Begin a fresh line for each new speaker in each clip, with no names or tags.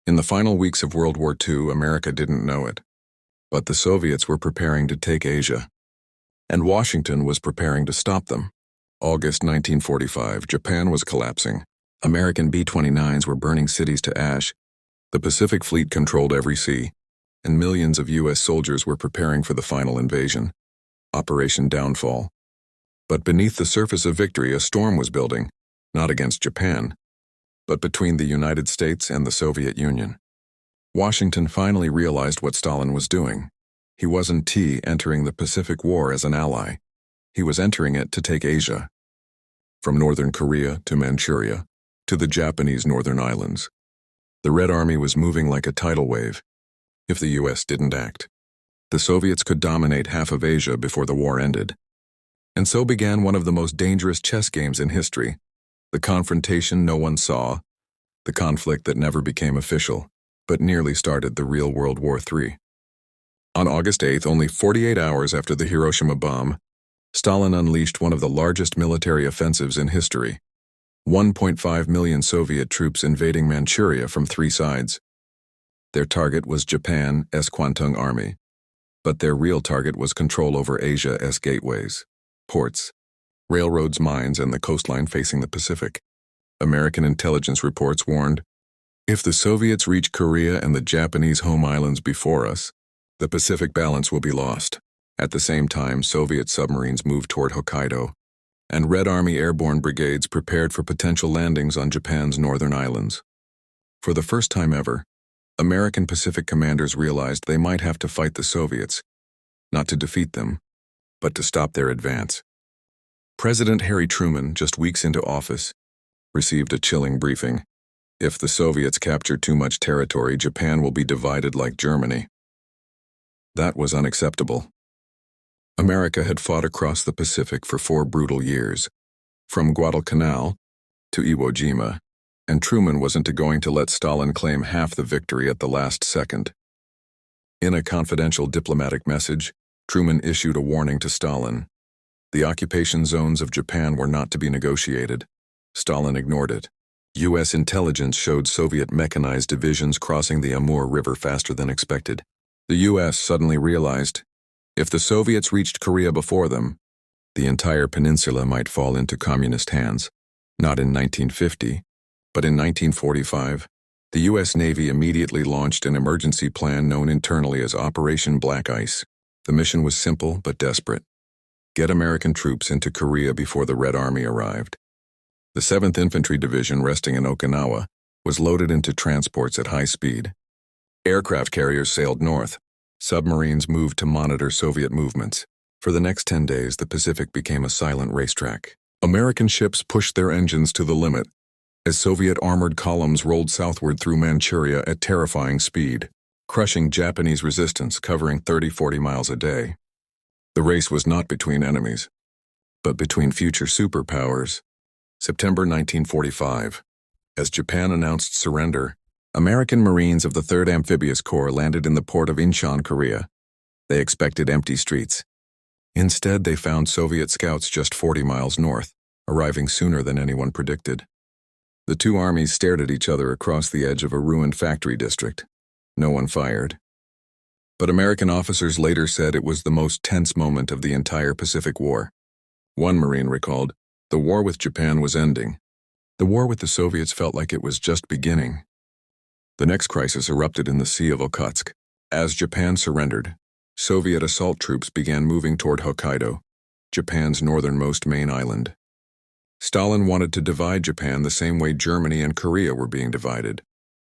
In the final weeks of World War II, America didn't know it. But the Soviets were preparing to take Asia. And Washington was preparing to stop them. August 1945, Japan was collapsing. American B-29s were burning cities to ash. The Pacific Fleet controlled every sea, and millions of U.S. soldiers were preparing for the final invasion, Operation Downfall. But beneath the surface of victory, a storm was building, not against Japan, but between the United States and the Soviet Union. Washington finally realized what Stalin was doing. He wasn't entering the Pacific War as an ally. He was entering it to take Asia. From northern Korea to Manchuria, to the Japanese northern islands. The Red Army was moving like a tidal wave. If the U.S. didn't act, the Soviets could dominate half of Asia before the war ended. And so began one of the most dangerous chess games in history. The confrontation no one saw, the conflict that never became official, but nearly started the real World War III. On August 8th, only 48 hours after the Hiroshima bomb, Stalin unleashed one of the largest military offensives in history. 1.5 million Soviet troops invading Manchuria from three sides. Their target was Japan's Kwantung Army, but their real target was control over Asia's gateways, ports, railroads, mines, and the coastline facing the Pacific. American intelligence reports warned, if the Soviets reach Korea and the Japanese home islands before us, the Pacific balance will be lost. At the same time, Soviet submarines moved toward Hokkaido, and Red Army airborne brigades prepared for potential landings on Japan's northern islands. For the first time ever, American Pacific commanders realized they might have to fight the Soviets, not to defeat them, but to stop their advance. President Harry Truman, just weeks into office, received a chilling briefing. If the Soviets capture too much territory, Japan will be divided like Germany. That was unacceptable. America had fought across the Pacific for 4 brutal years, from Guadalcanal to Iwo Jima, and Truman wasn't going to let Stalin claim half the victory at the last second. In a confidential diplomatic message, Truman issued a warning to Stalin. The occupation zones of Japan were not to be negotiated. Stalin ignored it. U.S. intelligence showed Soviet mechanized divisions crossing the Amur River faster than expected. The U.S. suddenly realized, if the Soviets reached Korea before them, the entire peninsula might fall into communist hands. Not in 1950, but in 1945, the U.S. Navy immediately launched an emergency plan known internally as Operation Black Ice. The mission was simple but desperate. Get American troops into Korea before the Red Army arrived. The 7th Infantry Division, resting in Okinawa, was loaded into transports at high speed. Aircraft carriers sailed north. Submarines moved to monitor Soviet movements. For the next 10 days, the Pacific became a silent racetrack. American ships pushed their engines to the limit as Soviet armored columns rolled southward through Manchuria at terrifying speed, crushing Japanese resistance covering 30-40 miles a day. The race was not between enemies, but between future superpowers. September 1945. As Japan announced surrender, American Marines of the 3rd Amphibious Corps landed in the port of Incheon, Korea. They expected empty streets. Instead, they found Soviet scouts just 40 miles north, arriving sooner than anyone predicted. The two armies stared at each other across the edge of a ruined factory district. No one fired. But American officers later said it was the most tense moment of the entire Pacific War. One Marine recalled, the war with Japan was ending. The war with the Soviets felt like it was just beginning. The next crisis erupted in the Sea of Okhotsk. As Japan surrendered, Soviet assault troops began moving toward Hokkaido, Japan's northernmost main island. Stalin wanted to divide Japan the same way Germany and Korea were being divided,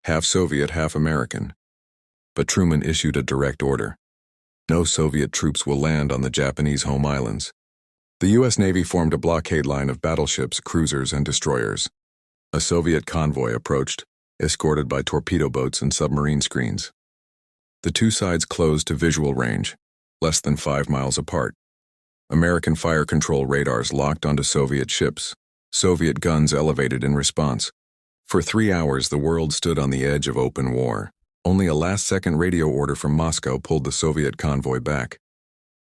half Soviet, half American. But Truman issued a direct order. No Soviet troops will land on the Japanese home islands. The U.S. Navy formed a blockade line of battleships, cruisers, and destroyers. A Soviet convoy approached, escorted by torpedo boats and submarine screens. The two sides closed to visual range, less than 5 miles apart. American fire control radars locked onto Soviet ships. Soviet guns elevated in response. For 3 hours, the world stood on the edge of open war. Only a last-second radio order from Moscow pulled the Soviet convoy back.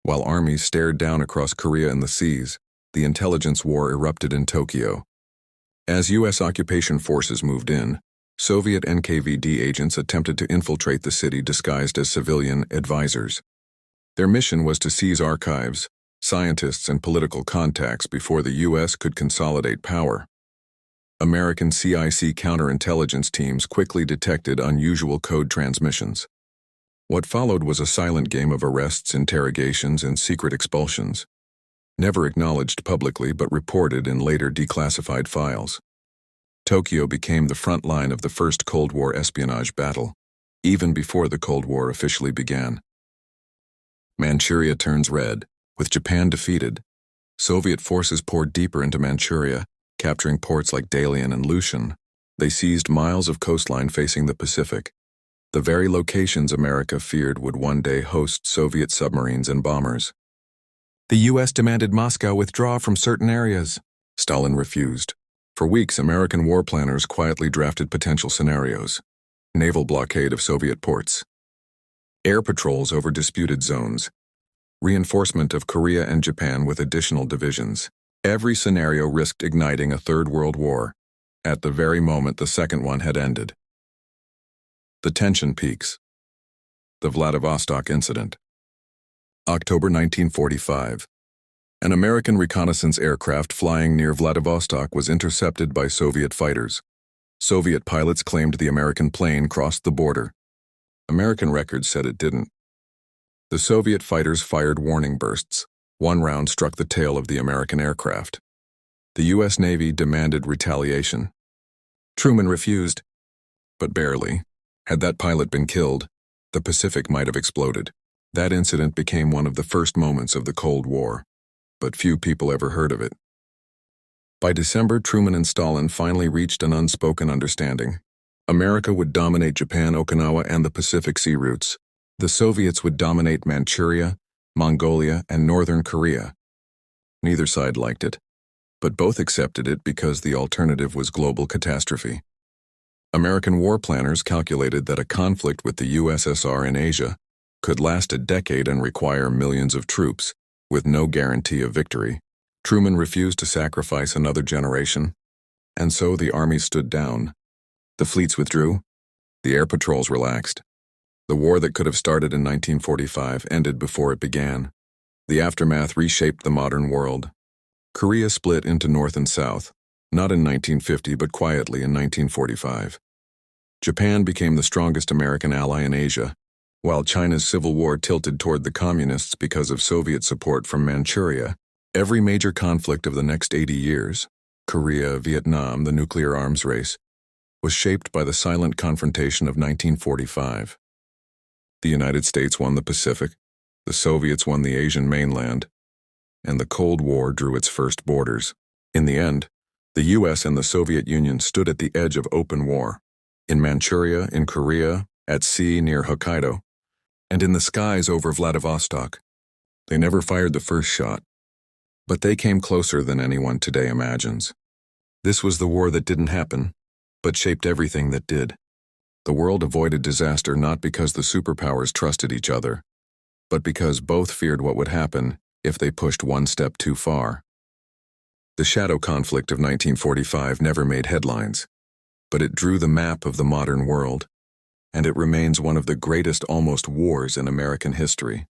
While armies stared down across Korea and the seas, the intelligence war erupted in Tokyo. As U.S. occupation forces moved in, Soviet NKVD agents attempted to infiltrate the city disguised as civilian advisors. Their mission was to seize archives, scientists, and political contacts before the U.S. could consolidate power. American CIC counterintelligence teams quickly detected unusual code transmissions. What followed was a silent game of arrests, interrogations, and secret expulsions, never acknowledged publicly but reported in later declassified files. Tokyo became the front line of the first Cold War espionage battle, even before the Cold War officially began. Manchuria turns red. With Japan defeated, Soviet forces poured deeper into Manchuria, capturing ports like Dalian and Lushan. They seized miles of coastline facing the Pacific, the very locations America feared would one day host Soviet submarines and bombers. The U.S. demanded Moscow withdraw from certain areas. Stalin refused. For weeks, American war planners quietly drafted potential scenarios: naval blockade of Soviet ports, air patrols over disputed zones, reinforcement of Korea and Japan with additional divisions. Every scenario risked igniting a Third World War, at the very moment the second one had ended. The tension peaks. The Vladivostok Incident. October 1945. An American reconnaissance aircraft flying near Vladivostok was intercepted by Soviet fighters. Soviet pilots claimed the American plane crossed the border. American records said it didn't. The Soviet fighters fired warning bursts. One round struck the tail of the American aircraft. The U.S. Navy demanded retaliation. Truman refused, but barely. Had that pilot been killed, the Pacific might have exploded. That incident became one of the first moments of the Cold War, but few people ever heard of it. By December, Truman and Stalin finally reached an unspoken understanding. America would dominate Japan, Okinawa, and the Pacific sea routes. The Soviets would dominate Manchuria, Mongolia, and northern Korea. Neither side liked it, but both accepted it because the alternative was global catastrophe. American war planners calculated that a conflict with the USSR in Asia could last a decade and require millions of troops, with no guarantee of victory. Truman refused to sacrifice another generation, and so the armies stood down. The fleets withdrew. The air patrols relaxed. The war that could have started in 1945 ended before it began. The aftermath reshaped the modern world. Korea split into North and South, not in 1950 but quietly in 1945. Japan became the strongest American ally in Asia, while China's civil war tilted toward the communists because of Soviet support from Manchuria. Every major conflict of the next 80 years, Korea, Vietnam, the nuclear arms race, was shaped by the silent confrontation of 1945. The United States won the Pacific, the Soviets won the Asian mainland, and the Cold War drew its first borders. In the end, the U.S. and the Soviet Union stood at the edge of open war. In Manchuria, in Korea, at sea near Hokkaido, and in the skies over Vladivostok. They never fired the first shot, but they came closer than anyone today imagines. This was the war that didn't happen, but shaped everything that did. The world avoided disaster not because the superpowers trusted each other, but because both feared what would happen if they pushed one step too far. The shadow conflict of 1945 never made headlines, but it drew the map of the modern world, and it remains one of the greatest almost wars in American history.